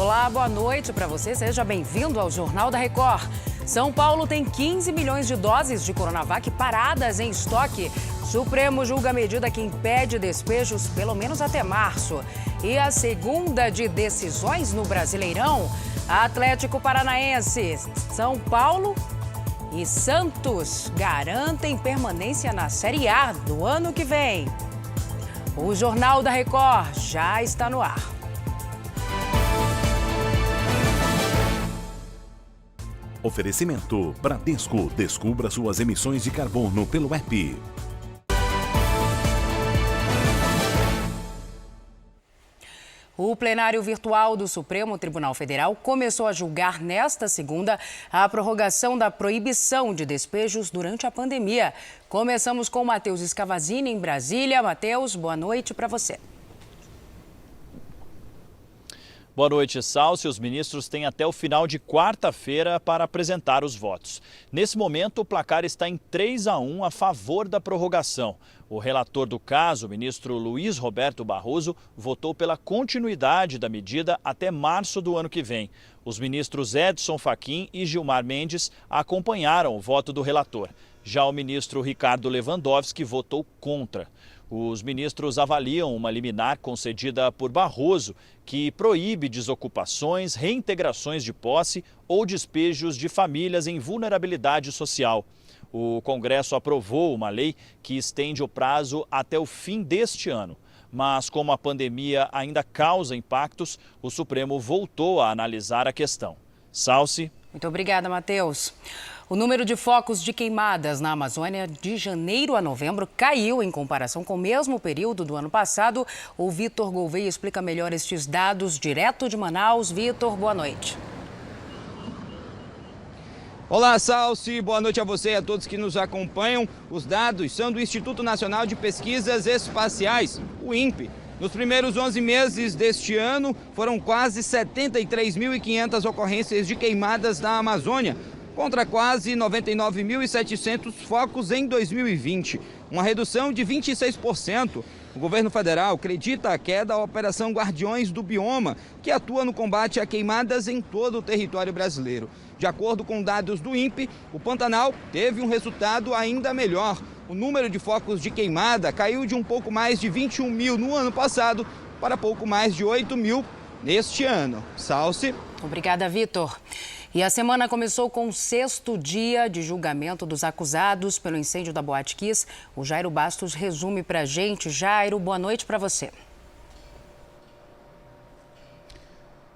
Olá, boa noite para você. Seja bem-vindo ao Jornal da Record. São Paulo tem 15 milhões de doses de Coronavac paradas em estoque. Supremo julga a medida que impede despejos pelo menos até março. E a segunda de decisões no Brasileirão, Atlético Paranaense, São Paulo e Santos garantem permanência na Série A do ano que vem. O Jornal da Record já está no ar. Oferecimento Bradesco. Descubra suas emissões de carbono pelo app. O plenário virtual do Supremo Tribunal Federal começou a julgar nesta segunda a prorrogação da proibição de despejos durante a pandemia. Começamos com o Matheus Scavazini em Brasília. Matheus, boa noite para você. Boa noite, Salsi. Os ministros têm até o final de quarta-feira para apresentar os votos. Nesse momento, o placar está em 3-1 a favor da prorrogação. O relator do caso, o ministro Luiz Roberto Barroso, votou pela continuidade da medida até março do ano que vem. Os ministros Edson Fachin e Gilmar Mendes acompanharam o voto do relator. Já o ministro Ricardo Lewandowski votou contra. Os ministros avaliam uma liminar concedida por Barroso, que proíbe desocupações, reintegrações de posse ou despejos de famílias em vulnerabilidade social. O Congresso aprovou uma lei que estende o prazo até o fim deste ano. Mas como a pandemia ainda causa impactos, o Supremo voltou a analisar a questão. Salsi. Muito obrigada, Matheus. O número de focos de queimadas na Amazônia de janeiro a novembro caiu em comparação com o mesmo período do ano passado. O Vitor Gouveia explica melhor estes dados direto de Manaus. Vitor, boa noite. Olá, Salsi. Boa noite a você e a todos que nos acompanham. Os dados são do Instituto Nacional de Pesquisas Espaciais, o INPE. Nos primeiros 11 meses deste ano, foram quase 73.500 ocorrências de queimadas na Amazônia, contra quase 99.700 focos em 2020, uma redução de 26%. O governo federal acredita a queda à Operação Guardiões do Bioma, que atua no combate a queimadas em todo o território brasileiro. De acordo com dados do INPE, o Pantanal teve um resultado ainda melhor. O número de focos de queimada caiu de um pouco mais de 21 mil no ano passado para pouco mais de 8 mil neste ano. Salsi. Obrigada, Vitor. E a semana começou com o 6º dia de julgamento dos acusados pelo incêndio da Boate Kiss. O Jairo Bastos resume pra gente. Jairo, boa noite para você.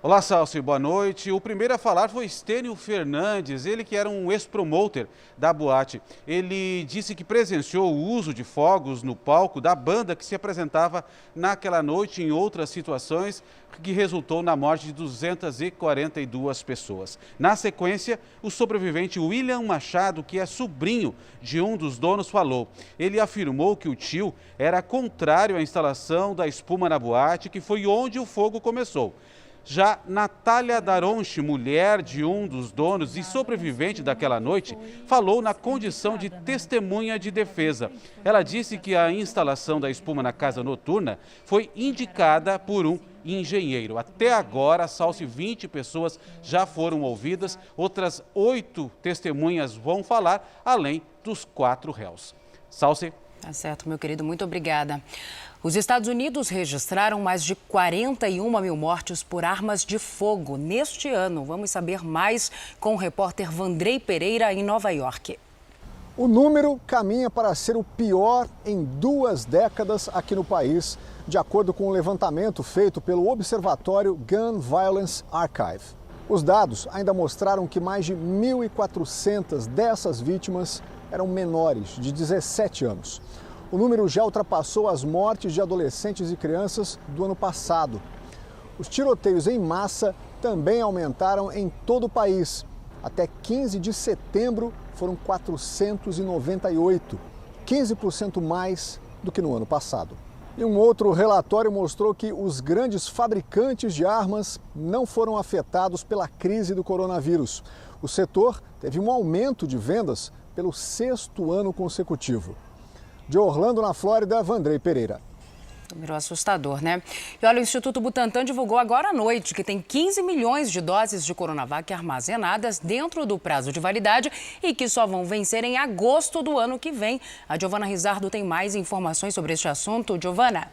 Olá, Salsi, boa noite. O primeiro a falar foi Estênio Fernandes, ele que era um ex-promoter da boate. Ele disse que presenciou o uso de fogos no palco da banda que se apresentava naquela noite em outras situações, que resultou na morte de 242 pessoas. Na sequência, o sobrevivente William Machado, que é sobrinho de um dos donos, falou. Ele afirmou que o tio era contrário à instalação da espuma na boate, que foi onde o fogo começou. Já Natália Daronchi, mulher de um dos donos e sobrevivente daquela noite, falou na condição de testemunha de defesa. Ela disse que a instalação da espuma na casa noturna foi indicada por um engenheiro. Até agora, Salsi, 20 pessoas já foram ouvidas, outras 8 testemunhas vão falar, além dos 4 réus. Salsi. Tá certo, meu querido, muito obrigada. Os Estados Unidos registraram mais de 41 mil mortes por armas de fogo neste ano. Vamos saber mais com o repórter Vandrei Pereira, em Nova York. O número caminha para ser o pior em 2 décadas aqui no país, de acordo com um levantamento feito pelo Observatório Gun Violence Archive. Os dados ainda mostraram que mais de 1.400 dessas vítimas eram menores de 17 anos. O número já ultrapassou as mortes de adolescentes e crianças do ano passado. Os tiroteios em massa também aumentaram em todo o país. Até 15 de setembro foram 498, 15% mais do que no ano passado. E um outro relatório mostrou que os grandes fabricantes de armas não foram afetados pela crise do coronavírus. O setor teve um aumento de vendas pelo 6º ano consecutivo. De Orlando, na Flórida, Vandrei Pereira. Número assustador, né? E olha, o Instituto Butantan divulgou agora à noite que tem 15 milhões de doses de Coronavac armazenadas dentro do prazo de validade e que só vão vencer em agosto do ano que vem. A Giovana Rizardo tem mais informações sobre este assunto. Giovana.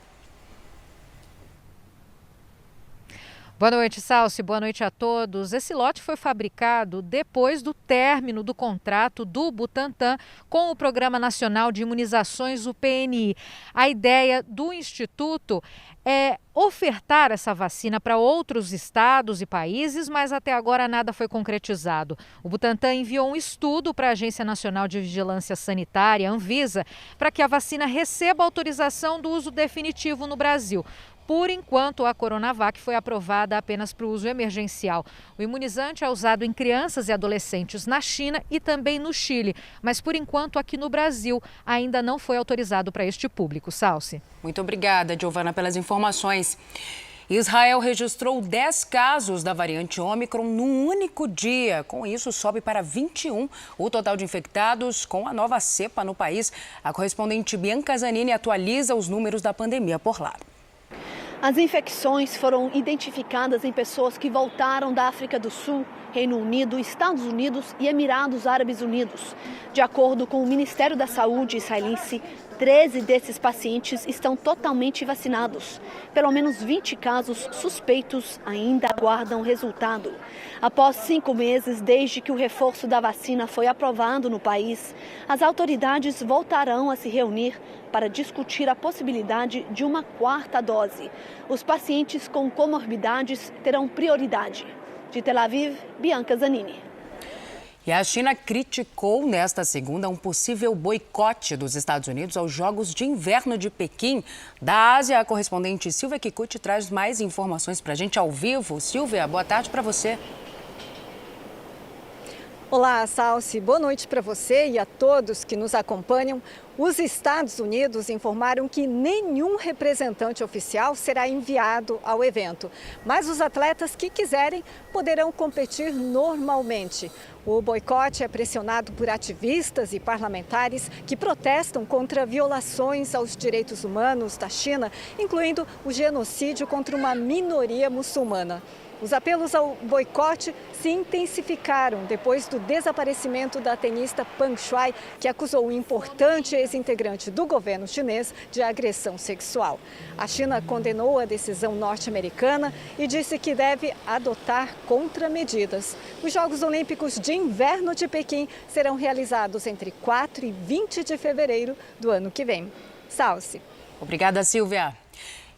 Boa noite, Salsi. Boa noite a todos. Esse lote foi fabricado depois do término do contrato do Butantan com o Programa Nacional de Imunizações, o PNI. A ideia do Instituto é ofertar essa vacina para outros estados e países, mas até agora nada foi concretizado. O Butantan enviou um estudo para a Agência Nacional de Vigilância Sanitária, Anvisa, para que a vacina receba autorização do uso definitivo no Brasil. Por enquanto, a Coronavac foi aprovada apenas para o uso emergencial. O imunizante é usado em crianças e adolescentes na China e também no Chile, mas por enquanto aqui no Brasil ainda não foi autorizado para este público. Salsi. Muito obrigada, Giovana, pelas informações. Israel registrou 10 casos da variante Ômicron num único dia. Com isso, sobe para 21 o total de infectados com a nova cepa no país. A correspondente Bianca Zanini atualiza os números da pandemia por lá. As infecções foram identificadas em pessoas que voltaram da África do Sul, Reino Unido, Estados Unidos e Emirados Árabes Unidos. De acordo com o Ministério da Saúde israelense, 13 desses pacientes estão totalmente vacinados. Pelo menos 20 casos suspeitos ainda aguardam resultado. Após 5 meses desde que o reforço da vacina foi aprovado no país, as autoridades voltarão a se reunir para discutir a possibilidade de uma 4ª dose. Os pacientes com comorbidades terão prioridade. De Tel Aviv, Bianca Zanini. E a China criticou nesta segunda um possível boicote dos Estados Unidos aos Jogos de Inverno de Pequim. Da Ásia, a correspondente Silvia Kikuchi traz mais informações para a gente ao vivo. Silvia, boa tarde para você. Olá, Salsi. Boa noite para você e a todos que nos acompanham. Os Estados Unidos informaram que nenhum representante oficial será enviado ao evento, mas os atletas que quiserem poderão competir normalmente. O boicote é pressionado por ativistas e parlamentares que protestam contra violações aos direitos humanos da China, incluindo o genocídio contra uma minoria muçulmana. Os apelos ao boicote se intensificaram depois do desaparecimento da tenista Peng Shuai, que acusou um importante ex-integrante do governo chinês de agressão sexual. A China condenou a decisão norte-americana e disse que deve adotar contramedidas. Os Jogos Olímpicos de Inverno de Pequim serão realizados entre 4 e 20 de fevereiro do ano que vem. Salsi. Obrigada, Silvia.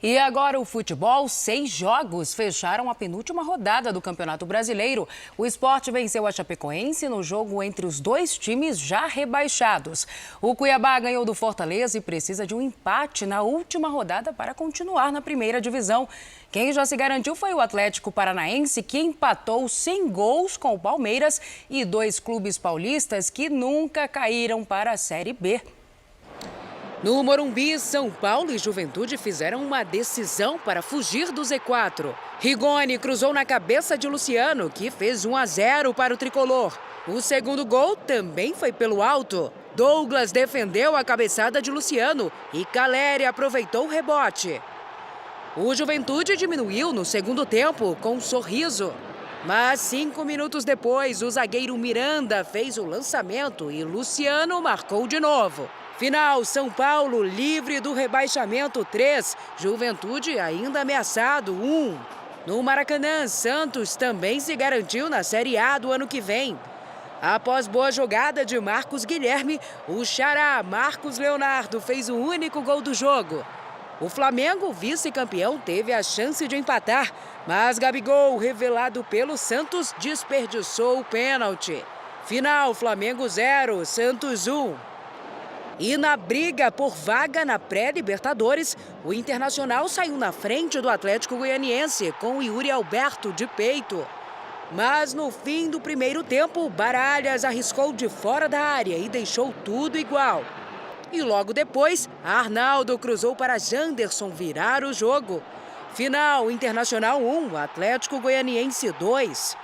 E agora o futebol, 6 jogos fecharam a penúltima rodada do Campeonato Brasileiro. O Sport venceu a Chapecoense no jogo entre os 2 times já rebaixados. O Cuiabá ganhou do Fortaleza e precisa de um empate na última rodada para continuar na primeira divisão. Quem já se garantiu foi o Atlético Paranaense, que empatou sem gols com o Palmeiras, e 2 clubes paulistas que nunca caíram para a Série B. No Morumbi, São Paulo e Juventude fizeram uma decisão para fugir do Z4. Rigoni cruzou na cabeça de Luciano, que fez 1-0 para o tricolor. O segundo gol também foi pelo alto. Douglas defendeu a cabeçada de Luciano e Caleri aproveitou o rebote. O Juventude diminuiu no segundo tempo com um sorriso. Mas 5 minutos depois, o zagueiro Miranda fez o lançamento e Luciano marcou de novo. Final, São Paulo livre do rebaixamento 3, Juventude ainda ameaçado 1. No Maracanã, Santos também se garantiu na Série A do ano que vem. Após boa jogada de Marcos Guilherme, o xará Marcos Leonardo fez o único gol do jogo. O Flamengo, vice-campeão, teve a chance de empatar, mas Gabigol, revelado pelo Santos, desperdiçou o pênalti. Final, Flamengo 0, Santos 1. E na briga por vaga na pré-Libertadores, o Internacional saiu na frente do Atlético Goianiense com o Yuri Alberto de peito. Mas no fim do primeiro tempo, Baralhas arriscou de fora da área e deixou tudo igual. E logo depois, Arnaldo cruzou para Janderson virar o jogo. Final, Internacional 1, Atlético Goianiense 2.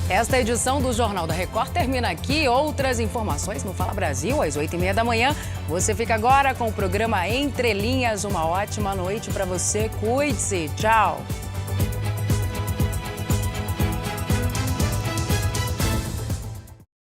Esta edição do Jornal da Record termina aqui. Outras informações no Fala Brasil, às 8h30 da manhã. Você fica agora com o programa Entre Linhas. Uma ótima noite para você. Cuide-se. Tchau.